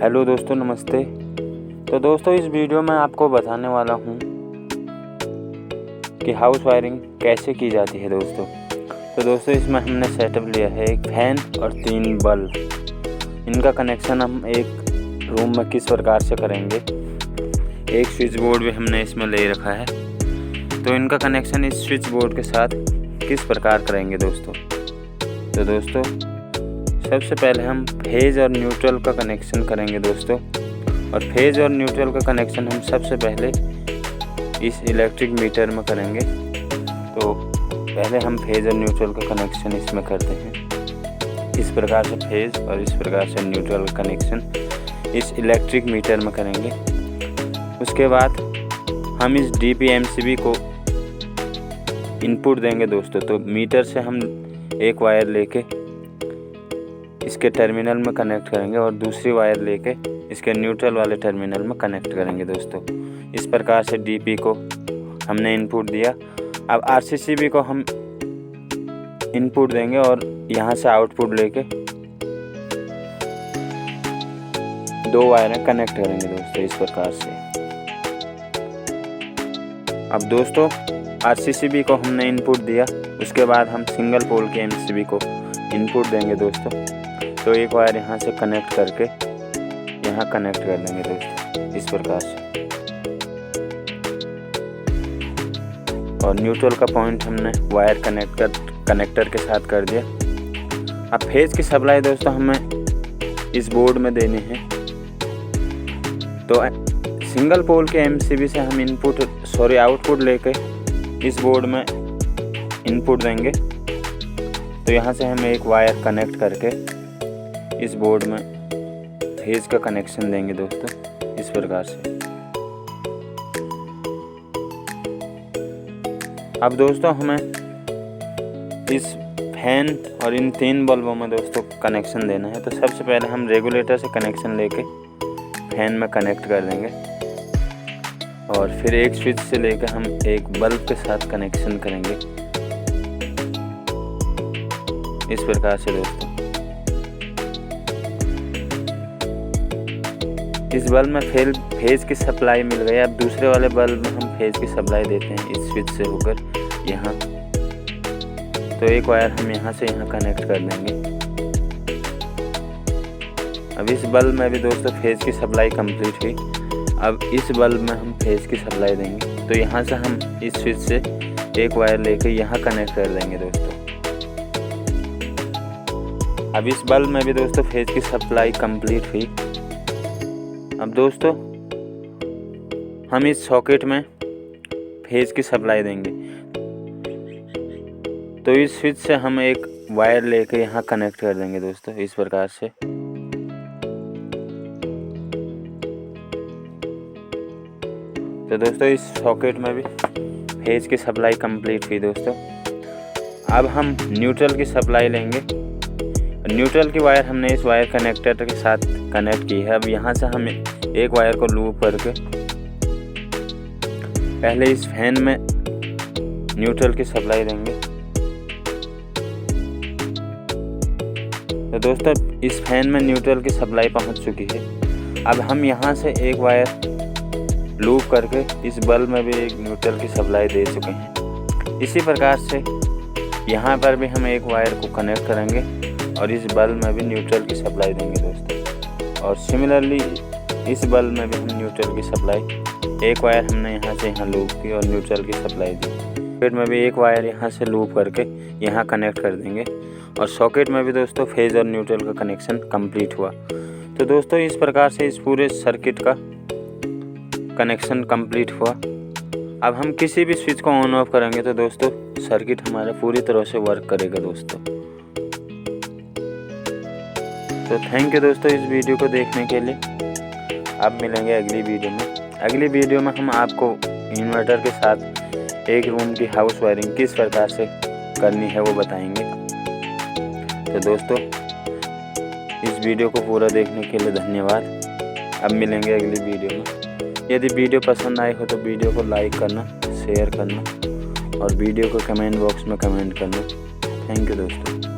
Hello दोस्तों, नमस्ते। तो दोस्तों, इस वीडियो में आपको बताने वाला हूँ कि हाउस वायरिंग कैसे की जाती है दोस्तों। तो दोस्तों, इसमें हमने सेटअप लिया है एक फैन और 3 बल्ब। इनका कनेक्शन हम एक रूम में किस प्रकार से करेंगे, एक स्विच बोर्ड भी हमने इसमें ले रखा है। तो इनका कनेक्शन इस स्विच बोर्ड के साथ किस प्रकार करेंगे दोस्तों। तो दोस्तों, सबसे पहले हम फेज और न्यूट्रल का कनेक्शन करेंगे दोस्तों। और फेज और न्यूट्रल का कनेक्शन हम सबसे पहले इस इलेक्ट्रिक मीटर में करेंगे। तो पहले हम फेज और न्यूट्रल का कनेक्शन इसमें करते हैं। इस प्रकार से फेज और इस प्रकार से न्यूट्रल का कनेक्शन इस इलेक्ट्रिक मीटर में करेंगे। उसके बाद हम इस DP-MCB को इनपुट देंगे दोस्तों। तो मीटर से हम एक वायर लेके इसके टर्मिनल में कनेक्ट करेंगे और दूसरी वायर लेके इसके न्यूट्रल वाले टर्मिनल में कनेक्ट करेंगे दोस्तों। इस प्रकार से DP को हमने इनपुट दिया। अब RCCB को हम इनपुट देंगे और यहाँ से आउटपुट लेके 2 वायरें कनेक्ट करेंगे दोस्तों इस प्रकार से। अब दोस्तों, RCCB को हमने इनपुट दिया। उसके बाद हम सिंगल पोल के MCB को इनपुट देंगे दोस्तों। तो एक वायर यहाँ से कनेक्ट करके यहाँ कनेक्ट कर देंगे दोस्तों इस प्रकार से। और न्यूट्रल का पॉइंट हमने वायर कनेक्टर के साथ कर दिया। अब फेज की सप्लाई दोस्तों हमें इस बोर्ड में देनी है। तो सिंगल पोल के MCB से हम आउटपुट लेके इस बोर्ड में इनपुट देंगे। तो यहाँ से हम एक वायर कनेक्ट करके इस बोर्ड में फेज का कनेक्शन देंगे दोस्तों इस प्रकार से। अब दोस्तों, हमें इस फैन और इन 3 बल्बों में दोस्तों कनेक्शन देना है। तो सबसे पहले हम रेगुलेटर से कनेक्शन लेके फैन में कनेक्ट कर देंगे और फिर एक स्विच से लेकर हम एक बल्ब के साथ कनेक्शन करेंगे इस प्रकार से दोस्तों। इस बल्ब में फेज की सप्लाई मिल गई। अब दूसरे वाले बल्ब में हम फेज की सप्लाई देते हैं इस स्विच से होकर यहाँ। तो एक वायर हम यहाँ से यहाँ कनेक्ट कर देंगे। अब इस बल्ब में भी दोस्तों फेज की सप्लाई कंप्लीट हुई। अब इस बल्ब में हम फेज की सप्लाई देंगे। तो यहाँ से हम इस स्विच से एक वायर लेकर यहाँ कनेक्ट कर देंगे दोस्तों। अब इस बल्ब में भी दोस्तों फेज की सप्लाई कंप्लीट हुई। अब दोस्तों, हम इस सॉकेट में फेज की सप्लाई देंगे। तो इस स्विच से हम एक वायर लेके यहाँ कनेक्ट कर देंगे दोस्तों इस प्रकार से। तो दोस्तों, इस सॉकेट में भी फेज की सप्लाई कंप्लीट हुई दोस्तों। अब हम न्यूट्रल की सप्लाई लेंगे। न्यूट्रल की वायर हमने इस वायर कनेक्टर के साथ कनेक्ट की है। अब यहाँ से हम एक वायर को लूप करके पहले इस फैन में न्यूट्रल की सप्लाई देंगे। तो दोस्तों, इस फैन में न्यूट्रल की सप्लाई पहुँच चुकी है। अब हम यहाँ से एक वायर लूप करके इस बल्ब में भी एक न्यूट्रल की सप्लाई दे चुके हैं। इसी प्रकार से यहाँ पर भी हम एक वायर को कनेक्ट करेंगे और इस बल्ब में भी न्यूट्रल की सप्लाई देंगे दोस्तों। और सिमिलरली इस बल्ब में भी हम न्यूट्रल की सप्लाई, एक वायर हमने यहाँ से यहाँ लूप की और न्यूट्रल की सप्लाई दी। सॉकेट में भी एक वायर यहाँ से लूप करके यहाँ कनेक्ट कर देंगे। और सॉकेट में भी दोस्तों फेज और न्यूट्रल का कनेक्शन कंप्लीट हुआ। तो दोस्तों, इस प्रकार से इस पूरे सर्किट का कनेक्शन कंप्लीट हुआ। अब हम किसी भी स्विच को ऑन ऑफ करेंगे तो दोस्तों सर्किट हमारा पूरी तरह से वर्क करेगा दोस्तों। तो थैंक यू दोस्तों इस वीडियो को देखने के लिए। अब मिलेंगे अगली वीडियो में। अगली वीडियो में हम आपको इन्वर्टर के साथ एक रूम की हाउस वायरिंग किस प्रकार से करनी है वो बताएंगे। तो दोस्तों, इस वीडियो को पूरा देखने के लिए धन्यवाद। अब मिलेंगे अगली वीडियो में। यदि वीडियो पसंद आए हो तो वीडियो को लाइक करना, शेयर करना और वीडियो को कमेंट बॉक्स में कमेंट करना। थैंक यू दोस्तों।